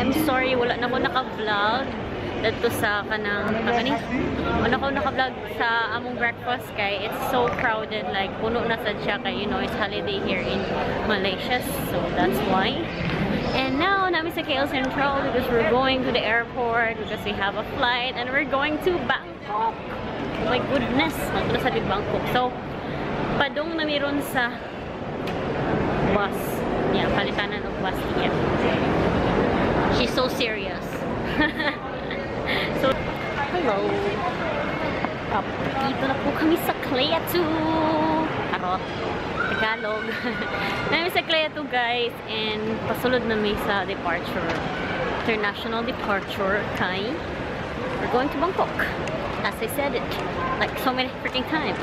I'm sorry, wala na ako naka-vlog dito sa kanang wala ako naka-vlog sa among breakfast kay it's so crowded, like puno na sad siya kay you know it's holiday here in Malaysia, so that's why. And now namin sa KL Central because we're going to the airport because we have a flight and we're going to Bangkok. Oh my goodness, nagpunta sa Bangkok. So padong na meron sa bus. Yeah, palitanan ng bus niya. She's so serious. So, hello. Dito na po kami sa Clea 2. Tarot. Tagalog. Namin sa Clea 2 guys. And pasulod na may sa departure. International departure kay we're going to Bangkok. As I said it. Like so many freaking times.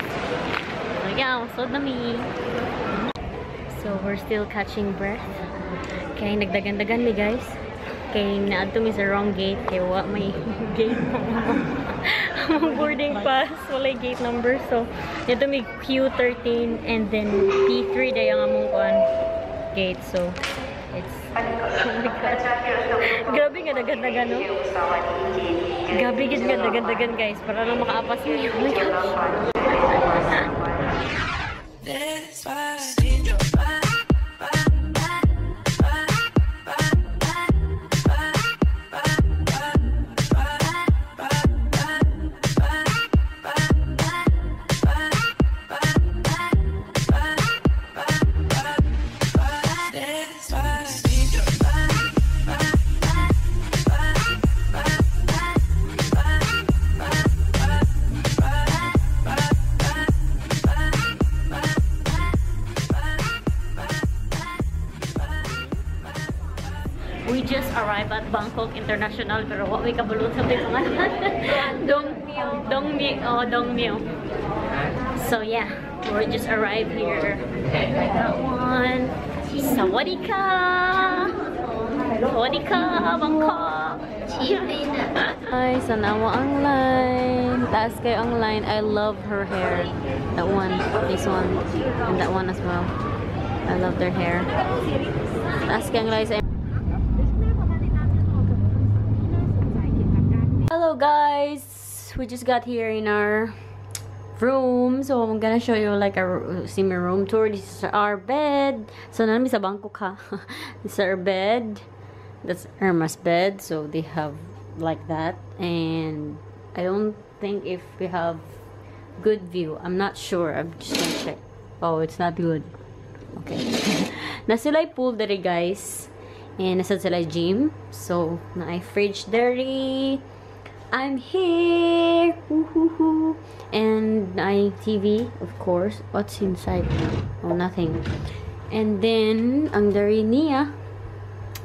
So yeah, pasulod na may. So, we're still catching breath. Kaya nagdagan-dagan mi guys. Kaya naadto mi sa wrong gate. Kaya wala may gate among boarding pass. Wala gate number. So, ito may Q13 and then P3 day ang among gate. So, it's... Oh my God. Grabe nga dagan-dagan, no? Grabe nga dagan-dagan guys. Para lang makaapas niyo. Oh my gosh. We just arrived at Bangkok International, pero what we kabulot sa pangalan? Dongmyo. So yeah, we just arrived here. That one. Sawadeka. Sawadeka, Bangkok. Ay, sanawa ang line. Taas kayo ang line. I love her hair. That one, this one, and that one as well. I love their hair. Taas kayo ang line. Hello guys, we just got here in our room, so I'm gonna show you like a semi-room tour. This is our bed. So namin sa Bangkok ha. This is our bed. That's Irma's bed. So they have like that, and I don't think if we have good view. I'm not sure. I'm just gonna check. Oh, it's not good. Okay. Nasilay pool dere guys, and nasa sila gym. So na fridge dere. I'm here! Woohoo! And I TV, of course. What's inside? Oh, nothing. And then, ang dari niya,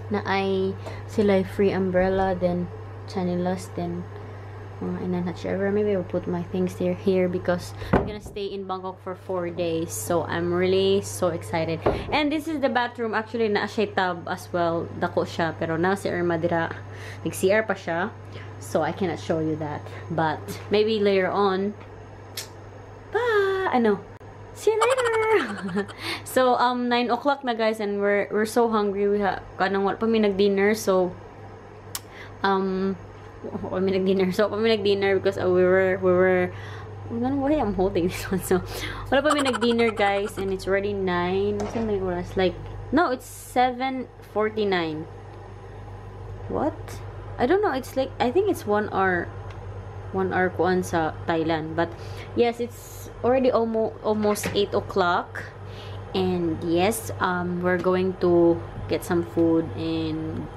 na ay sila free umbrella, then chanilas, then and then maybe I'll put my things here because I'm gonna stay in Bangkok for 4 days. So I'm really so excited. And this is the bathroom. Actually, na siya tub as well. Dako siya, pero na si Irma dira. Nag-CR pa siya. So I cannot show you that, but maybe later on. Bye. Ano? See you later. So 9 o'clock na guys, and we're so hungry. We have kanang wala pa mi nag-dinner, so wala mi nag-dinner. So pa mi nag-dinner because we were why I'm holding this one. So wala pa mi nag-dinner guys, and it's already 9 something like no, it's 7:49. What? I don't know, it's like, I think it's 1 hour kuan sa Thailand. But yes, it's already almost 8 o'clock. And yes, we're going to get some food and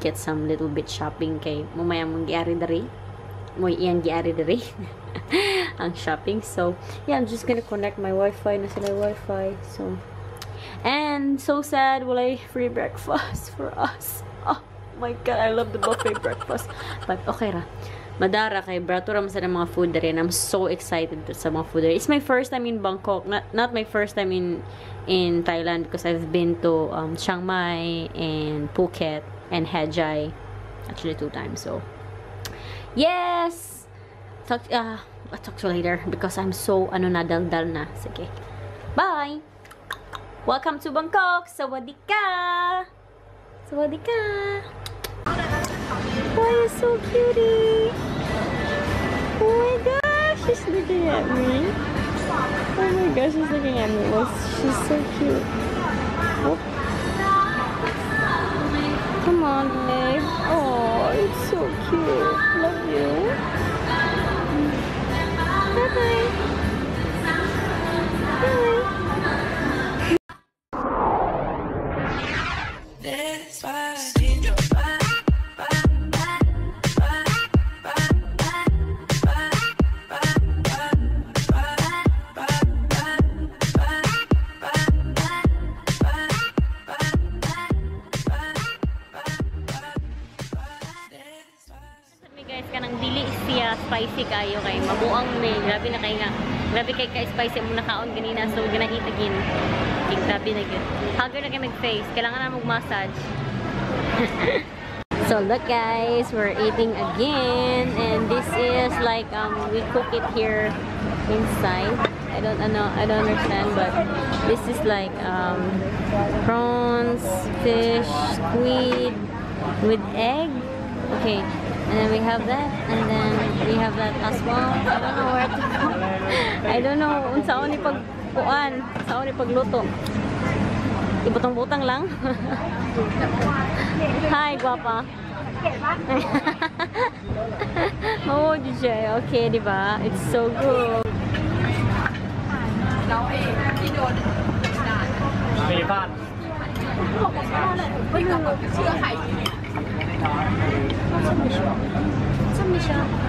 get some little bit shopping kay mamaya mong giari dari. Mo iyan giari dari. Ang shopping. So, yeah, I'm just gonna connect my Wi-Fi na sila Wi-Fi. So, and so sad, wala free breakfast for us. Oh my God, I love the buffet breakfast. But okay ra. Madara kay brato ra sa mga food there, and I'm so excited sa mga food there. It's my first time in Bangkok, not my first time in Thailand because I've been to Chiang Mai and Phuket and Hajai, actually 2 times. So yes, I'll talk to you later because I'm so nadaldal na. Sige, bye. Welcome to Bangkok. Sawadeka. Sawadeka. Why you so cutie? Oh my gosh, she's looking at me. Oh my gosh, she's looking at me. Well, she's so cute. Oh. Come on, babe. Oh, it's so cute. Love you. Bye-bye. Bye. Kanang dili siya spicy kayo kay mabuang ni grabe na kay nga grabe kay ka-spicy mo nakaon ganina so ganaita gin grabe na gyud haggard na kay mag-face kailangan na mag-massage. So look guys, we're eating again and this is like we cook it here inside. I don't understand, but this is like prawns, fish, squid with egg. Okay. And then we have that, and then we have that as well. I don't know where to go. I don't know unsaon ni pagkuan, unsaon ni pagluto. Ibutang-butang lang. Hi, guapa. Oh, DJ. Okay, di ba? It's so good.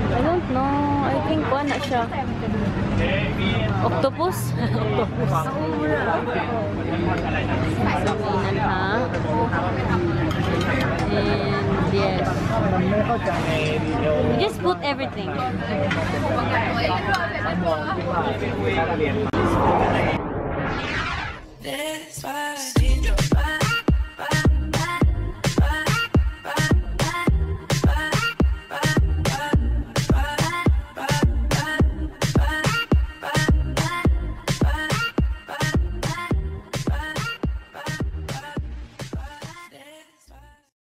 I don't know. I think na siya. Octopus? Octopus. And yes. We just put everything. This